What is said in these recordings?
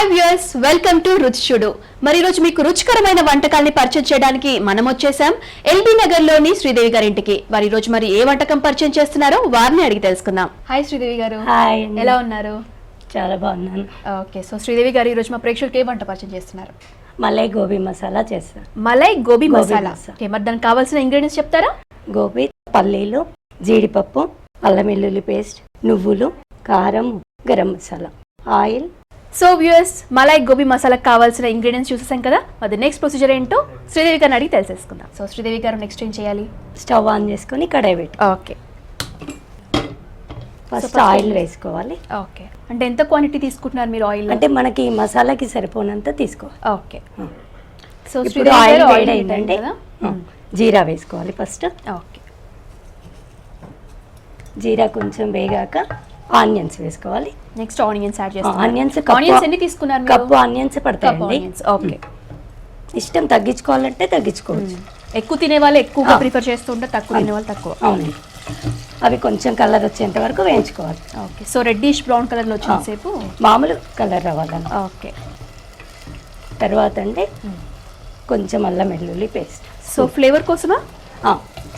Hi viewers, welcome to రుచి చూడు. మరి ఈ రోజు మీకు రుచికరమైన వంటకాల్ని పరిచయం చేయడానికి మనం వచ్చేసాం ఎల్బీ నగర్ లోని శ్రీదేవి గారి ఇంటికి. మరి ఈ రోజు మరి ఏ వంటకం పరిచయం చేస్తున్నారో వారిని అడిగి తెలుసుకుందాం. హాయ్ శ్రీదేవి గారు. హాయ్, ఎలా ఉన్నారు? చాలా బాగున్నాను. ఓకే, సో శ్రీదేవి గారు ఈ రోజు మా ప్రేక్షకులకు ఏ వంట పరిచయం చేస్తున్నారు? మలై గోబీ మసాలా చేస్తాను. మలై గోబీ మసాలా. ఓకే, మరి దానికి కావాల్సిన ఇంగ్రీడియంట్స్ చెప్తారా? గోబీ, పల్లీలు, జీడిపప్పు, అల్లం వెల్లుల్లి పేస్ట్, నువ్వులు, కారం, garam masala, oil. So viewers, malai gobi మసాలాకి కావాల్సిన ఇంగ్రీడియంట్స్ చూసేసాం కదా. మరి నెక్స్ట్ ప్రొసీజర్ ఏంటో శ్రీదేవి గారిని అడిగి తెలిసేసుకుందాం. సో శ్రీదేవి గారు నెక్స్ట్ ఏం చేయాలి? స్టవ్ ఆన్ చేసుకొని కడాయి పెట్టి ఓకే, ఫస్ట్ ఆయిల్ వేసుకోవాలి. ఓకే, అంటే ఎంత క్వాంటిటీ తీసుకుంటున్నారు మీరు ఆయిల్? అంటే మనకి మసాలాకి సరిపోనంత తీసుకోవాలి. ఓకే, సో ఇప్పుడు ఆయిల్ వేడైందండి, జీరా వేసుకోవాలి ఫస్ట్. ఓకే, జీరా కొంచెం వేగాక ఆనియన్స్ వేసుకోవాలి. నెక్స్ట్ ఆనియన్స్ యాడ్ చేస్తాం. ఆనియన్స్ ఎన్ని తీసుకున్నారు? కప్పు ఆనియన్స్ పడతాయండి. ఓకే, ఇష్టం తగ్గించుకోవాలంటే తగ్గించుకోవచ్చు. ఎక్కువ తినే వాళ్ళు ఎక్కువగా ప్రిఫర్ చేస్తూ ఉంటారు, తక్కువ తినే వాళ్ళు తక్కువ. అవునండి, అవి కొంచెం కలర్ వచ్చేంత వరకు వేయించుకోవాలి. ఓకే, సో రెడ్డిష్ బ్రౌన్ కలర్లో వచ్చేసేపు మామూలు కలర్ రావాలని. ఓకే, తర్వాత అండి కొంచెం అల్లం వెల్లుల్లి పేస్ట్. సో ఫ్లేవర్ కోసమా?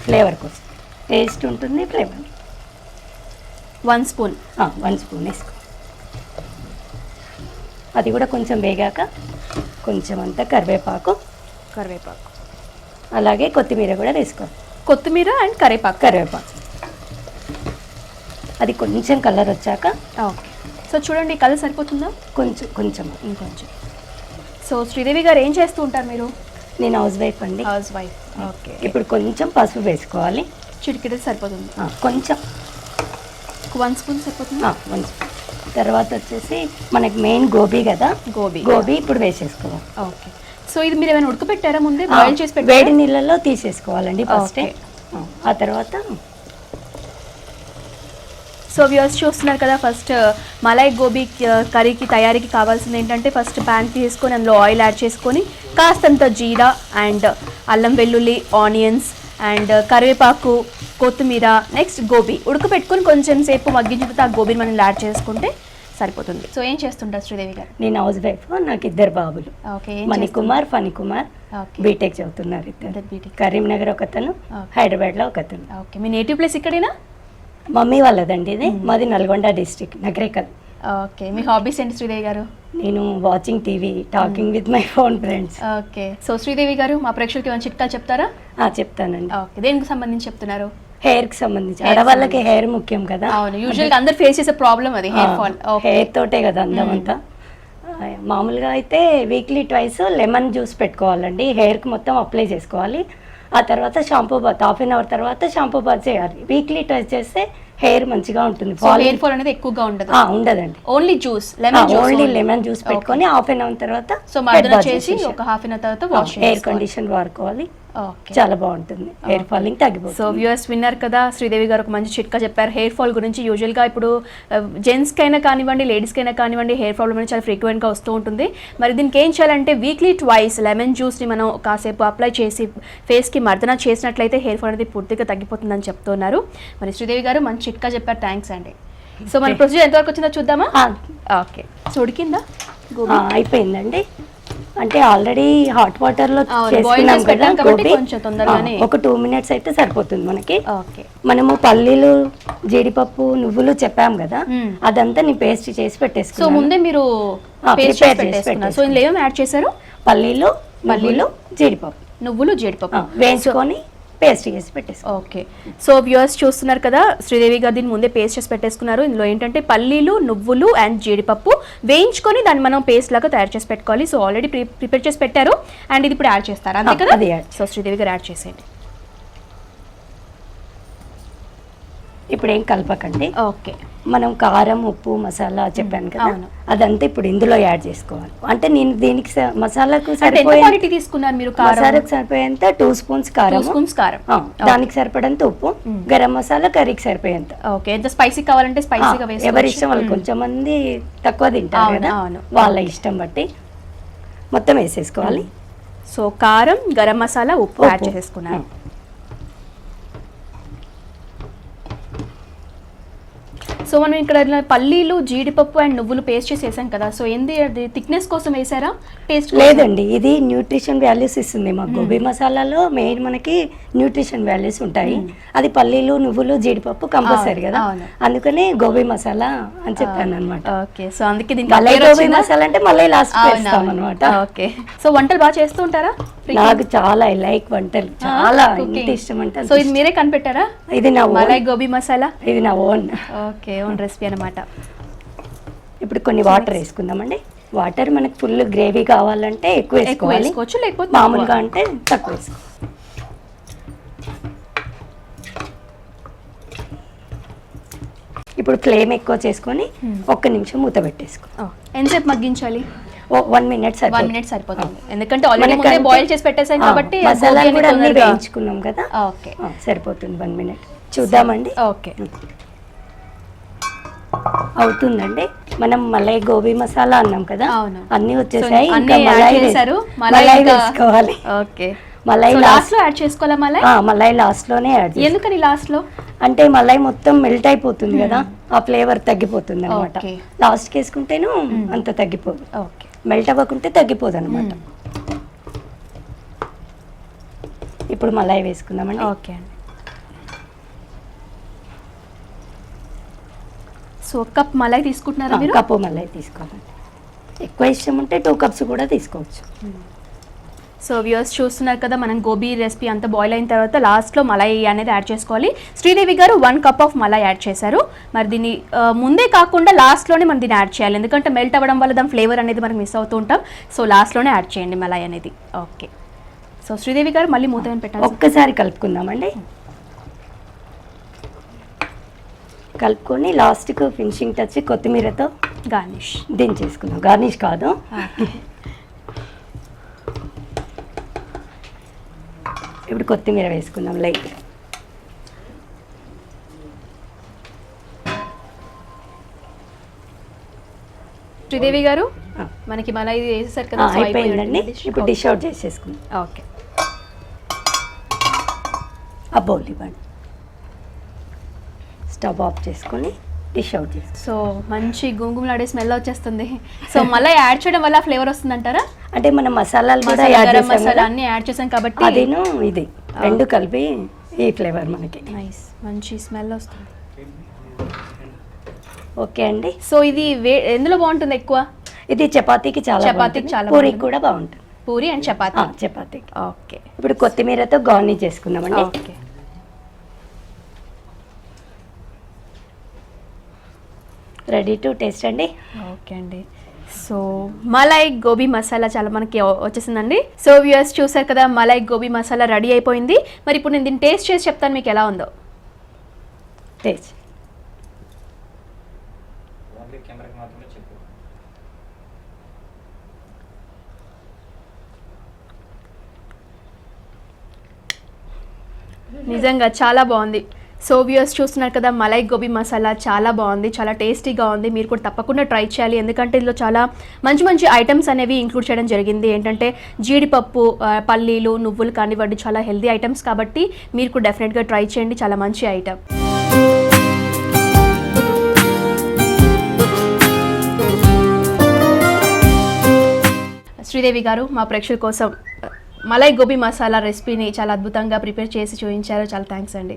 ఫ్లేవర్ కోసం, టేస్ట్ ఉంటుంది, ఫ్లేవర్. 1 స్పూన్. 1 స్పూన్ వేసుకో. అది కూడా కొంచెం వేగాక కొంచెం అంతా కరివేపాకు, అలాగే కొత్తిమీర కూడా వేసుకోవాలి. కొత్తిమీర అండ్ కరివేపాకు. అది కొంచెం కలర్ వచ్చాక. ఓకే, సో చూడండి, కలర్ సరిపోతుందా? కొంచెం ఇంకొంచెం. సో శ్రీదేవి గారు ఏం చేస్తూ ఉంటారు మీరు? నేను హౌస్ వైఫ్ అండి. House wife. ఓకే, ఇప్పుడు కొంచెం పసుపు వేసుకోవాలి. చిటికెడు సరిపోతుంది. కొంచెం 1 స్పూన్ సరిపోతుంది. 1 స్పూన్. తర్వాత వచ్చేసి మనకి మెయిన్ గోబీ కదా, గోబీ ఇప్పుడు వేసేసుకోవాలి. ఓకే, సో ఇది మీరు ఏమైనా ఉడకపెట్టారా ముందే? బాయిల్ చేసి పెట్టారా? వేడి నీళ్ళలో తీసేసుకోవాలండి ఫస్ట్. ఆ తర్వాత సో వ్యూయర్స్ చూస్తున్నారు కదా, ఫస్ట్ మలై గోబీ కర్రీకి తయారీకి కావాల్సింది ఏంటంటే ఫస్ట్ ప్యాన్ తీసుకొని అందులో ఆయిల్ యాడ్ చేసుకొని కాస్తంత జీరా అండ్ అల్లం వెల్లుల్లి, ఆనియన్స్ అండ్ కరివేపాకు, కొత్తిమీర, నెక్స్ట్ గోబీ ఉడకపెట్టుకొని కొంచెం సేపు మగ్గించిన తర్వాత ఆ గోబీని మనం యాడ్ చేసుకుంటే సరిపోతుంది. సో ఏం చేస్తుంటారు శ్రీదేవి గారు? నేను హౌస్ వైఫ్, నాకు 2 బాబులు. ఓకే, మణికుమార్, ఫణికుమార్. బీటెక్ చదువుతున్నారు ఇద్దరు. కరీంనగర్ ఒకతను, హైదరాబాద్లో ఒకతను. ఓకే, మీ నేటివ్ ప్లేస్ ఇక్కడేనా? మమ్మీ వాళ్ళదండి ఇది. మాది నల్గొండ డిస్ట్రిక్ట్, నగరేకల్. ఓకే, మీ హాబీస్ ఏంటి శ్రీదేవి గారు? నేను watching TV, talking with my phone friends. Okay, so Sridevi గారు మా ప్రేక్షకులకి ఏమైనా చిట్కాలు చెప్తారా? చెప్తానండి. ఓకే, దేనికి సంబంధించి చెప్తున్నారు? హెయిర్ కి సంబంధించి. ఆడవాళ్ళకి హెయిర్ ముఖ్యం కదా. అవును, యూజువల్గా అందరు ఫేస్ చేసే ప్రాబ్లం అది, హెయిర్ ఫాల్. హెయిర్ తోటే కదా అందం అంతా. మామూలుగా అయితే వీక్లీ ట్వైస్ లెమన్ జ్యూస్ పెట్టుకోవాలండి, హెయిర్కి మొత్తం అప్లై చేసుకోవాలి. ఆ తర్వాత షాంపూ బాత్, ½ అన్ అవర్ తర్వాత షాంపూ బాత్ చేయాలి. వీక్లీ ట్వైస్ చేస్తే హెయిర్ మంచిగా ఉంటుంది. హెయిర్ ఫాల్ అనేది ఎక్కువగా ఉండదండి. Only juice, only lemon juice పెట్టుకొని ½ అన్ అవర్ తర్వాత సో మర్దన చేసి ఒక ½ అన్ అవర్ తర్వాత వాష్ హెయిర్ కండిషన్ వాడుకోవాలి. చాలా బాగుంటుంది, హెయిర్ ఫాలింగ్ తగ్గిపోతుంది. సో వ్యూయర్స్ విన్నారు కదా, శ్రీదేవి గారు ఒక మంచి చిట్కా చెప్పారు హెయిర్ ఫాల్ గురించి. యూజువల్గా ఇప్పుడు జెంట్స్ కైనా కానివ్వండి, లేడీస్ కైనా కానివ్వండి, హెయిర్ ఫాల్ అనేది చాలా ఫ్రీక్వెంట్గా వస్తూ ఉంటుంది. మరి దీనికి ఏం చేయాలంటే వీక్లీ ట్వైస్ లెమన్ జ్యూస్ని మనం కాసేపు అప్లై చేసి ఫేస్కి మర్దన చేసినట్లయితే హెయిర్ ఫాల్ అనేది పూర్తిగా తగ్గిపోతుందని చెప్తున్నారు. మరి శ్రీదేవి గారు మంచి చిట్కా చెప్పారు, థ్యాంక్స్ అండి. సో మన ప్రొసీజర్ ఎంతవరకు వచ్చిందో చూద్దామా? ఓకే, సో ఉడికిందా? అయిపోయిందండి. అంటే ఆల్రెడీ హాట్ వాటర్ లో చేసుకున్నాం కదా గోబీ, ఒక 2 మినిట్స్ అయితే సరిపోతుంది మనకి. మనము పల్లీలు, జీడిపప్పు, నువ్వులు చెప్పాం కదా, అదంతా నేను పేస్ట్ చేసి పెట్టేసుకున్నాను. సో ముందే మీరు ప్రిపేర్ చేసి పెట్టేసుకున్నారు. సో ఇందులో ఏమేమి యాడ్ చేశారు? పల్లీలు, జీడిపప్పు, నువ్వులు, జీడిపప్పు వేయించుకొని పేస్ట్ చేసి పెట్టేసుకున్నాం. ఓకే, సో వ్యూయర్స్ చూస్తున్నారు కదా, శ్రీదేవి గారు దీన్ని ముందే పేస్ట్ చేసి పెట్టేసుకున్నారు. ఇందులో ఏంటంటే పల్లీలు, నువ్వులు అండ్ జీడిపప్పు వేయించుకొని దాన్ని మనం పేస్ట్ లాగా తయారు చేసి పెట్టుకోవాలి. సో ఆల్రెడీ ప్రిపేర్ చేసి పెట్టారు అండ్ ఇది ఇప్పుడు యాడ్ చేస్తారు, అంతే కదా? సో శ్రీదేవి గారు యాడ్ చేసేయండి. ఇప్పుడు ఏం కలపకండి. ఓకే, మనం కారం, ఉప్పు, మసాలా చెప్పాను కదా, అదంతా ఇప్పుడు ఇందులో యాడ్ చేసుకోవాలి. అంటే నేను దీనికి మసాలాకు క్వాంటిటీ తీసుకున్నారు మీరు? మసాలాకు సరిపోయేంత 2 స్పూన్స్ కారం, దానికి సరిపడంత ఉప్పు, గరం మసాలా కర్రీకి సరిపోయేంత. ఓకే, ఎంత స్పైసీ కావాలంటే స్పైసీగా వేసుకోవచ్చు, ఎవరి ఇష్టం వాళ్ళు. కొంచెం మంది తక్కువ తింటారు కదా, వాళ్ళ ఇష్టం బట్టి మొత్తం వేసేసుకోవాలి. సో కారం, గరం మసాలా, ఉప్పు యాడ్ చేసుకున్నారు. సో మనం ఇక్కడ ఇలా పల్లీలు జీడిపప్పు అండ్ నువ్వులు పేస్ట్ చేసి వేసాం కదా, సో ఏంది అది థిక్నెస్ కోసం వేసారా టేస్ట్? లేదండి, ఇది న్యూట్రిషన్ వాల్యూస్ ఇస్తుంది. మా గోబీ మసాలాలో మెయిన్ మనకి న్యూట్రిషన్ వాల్యూస్ ఉంటాయి. అది పల్లీలు నువ్వులు జీడిపప్పు కంపల్సరీ కదా, అందుకని గోబీ మసాలా అని చెప్పాను అనమాట. ఓకే, సో అందుకే దీనికి మలై గోబీ మసాలా అంటే మళ్ళీ లాస్ట్ వేస్తాం అనమాట. ఓకే, సో వంటలు బాగా చేస్తూ ఉంటారా? నాకు చాలా లైక్ వంటలు, చాలా ఇష్టం అంటే. సో ఇది మీరే కనిపెట్టారా? ఇది నా మలై గోబీ మసాలా, ఇది నా ఓన్. ఓకే, ఓన్ రెసిపీ అన్నమాట. ఇప్పుడు కొన్ని వాటర్ వేసుకుందామండి. వాటర్ మనకు ఫుల్ గ్రేవీ కావాలంటే ఎక్కువ వేసుకోవచ్చు, లేకపోతే మామూలుగా అంటే తక్కువ వేసుకోవాలి. ఇప్పుడు ఫ్లేమ్ ఎక్కువ చేసుకొని 1 నిమిషం మూత పెట్టేసుకో. ఎంతసేపు మగ్గించాలి? 1 మినిట్ 1 మినిట్ సరిపోతుంది, ఎందుకంటే ఆల్రెడీ ముందే బాయిల్ చేసి పెట్టేసాం కాబట్టి మసాలా కూడా అన్ని వేయించుకున్నాం కదా. ఓకే, సరిపోతుంది 1 మినిట్. చూద్దామండి. ఓకే, అవుతుందండి. మనం మలై గోబీ మసాలా అన్నాం కదా, అన్ని వచ్చేసాయి. మలై వేసుకోవాలి. ఓకే, మలై లాస్ట్ లో యాడ్ చేసుకోవాలా? మలై లాస్ట్ లోనే యాడ్. ఎందుకని లాస్ట్ లో? అంటే మలై మొత్తం మెల్ట్ అయిపోతుంది కదా, ఆ ఫ్లేవర్ తగ్గిపోతుంది అనమాట. లాస్ట్ కి వేసుకుంటేను అంత తగ్గిపోదు. మెల్ట్ అవ్వకుంటే తగ్గిపోదు అనమాట. ఇప్పుడు మలై వేసుకుందామండి. ఓకే అండి. సో కప్ మలై తీసుకుంటున్నారా మీరు? కప్పు మలై తీసుకోవాలండి. ఎక్కువ ఇష్టం ఉంటే 2 కప్స్ కూడా తీసుకోవచ్చు. సో వ్యూవర్స్ చూస్తున్నారు కదా, మనం గోబీ రెసిపీ అంతా బాయిల్ అయిన తర్వాత లాస్ట్లో మలై అనేది యాడ్ చేసుకోవాలి. శ్రీదేవి గారు 1 కప్ ఆఫ్ మలై యాడ్ చేశారు. మరి దీన్ని ముందే కాకుండా లాస్ట్లోనే మనం దీన్ని యాడ్ చేయాలి, ఎందుకంటే మెల్ట్ అవ్వడం వల్ల దాని ఫ్లేవర్ అనేది మనకి మిస్ అవుతూ ఉంటాం. సో లాస్ట్లోనే యాడ్ చేయండి మలై అనేది. ఓకే, సో శ్రీదేవి గారు మళ్ళీ మూత పెట్టాలి. ఒక్కసారి కలుపుకుందామండి. కలుపుకొని లాస్ట్కు ఫినిషింగ్ టచ్ కొత్తిమీరతో గార్నిష్ దించేసుకుందాం. గార్నిష్ కాదు, ఇప్పుడు కొత్తిమీర వేసుకుందాం లైట్. శ్రీదేవి గారు మనకి మలై వేసేసారు కదా, అయిపోయిందండి. ఇప్పుడు డిష్ అవుట్ చేసేసుకుందాం. ఓకే, ఆ బౌల్ ఇవ్వండి. స్టవ్ ఆఫ్ చేసుకొని డిష్ అవుట్ చేసి. సో మంచి గుమగుమలాడే స్మెల్ వచ్చేస్తుంది. సో మళ్ళీ యాడ్ చేయడం వల్ల ఫ్లేవర్ వస్తుంది అంటారా? అంటే మన మసాలాలు కూడా గరం మసాలా అన్ని యాడ్ చేసాం కాబట్టి అదేను ఇది రెండు కలిపి ఈ ఫ్లేవర్ మనకి నైస్ మంచి స్మెల్ వస్తుంది. ఓకే అండి. సో ఇది ఎందులో బాగుంటుంది ఎక్కువ? ఇది చపాతీకి చాలా పూరికి కూడా బాగుంటుంది. పూరి అండ్ చపాతీ. చపాతీకి. ఓకే, ఇప్పుడు కొత్తిమీరతో గార్నిష్ చేసుకుందామండి. ఓకే, రెడీ టు టేస్ట్ అండి. ఓకే అండి. సో మలై గోబీ మసాలా చాలా మనకి వచ్చేసిందండి. సో వ్యూయర్స్ చూసారు కదా, మలై గోబీ మసాలా రెడీ అయిపోయింది. మరి ఇప్పుడు నేను దీన్ని టేస్ట్ చేసి చెప్తాను మీకు ఎలా ఉందో. టేస్ట్ నిజంగా చాలా బాగుంది. సో వ్యూయర్స్ చూస్తున్నారు కదా, మలై గోబీ మసాలా చాలా బాగుంది, చాలా టేస్టీగా ఉంది. మీరు కూడా తప్పకుండా ట్రై చేయాలి, ఎందుకంటే ఇందులో చాలా మంచి మంచి ఐటమ్స్ అనేవి ఇంక్లూడ్ చేయడం జరిగింది. ఏంటంటే జీడిపప్పు, పల్లీలు, నువ్వులు కానివ్వండి, చాలా హెల్దీ ఐటమ్స్ కాబట్టి మీరు కూడా డెఫినెట్గా ట్రై చేయండి, చాలా మంచి ఐటమ్. శ్రీదేవి గారు మా ప్రేక్షకుల కోసం మలై గోబీ మసాలా రెసిపీని చాలా అద్భుతంగా ప్రిపేర్ చేసి చూపించారు. చాలా థ్యాంక్స్ అండి.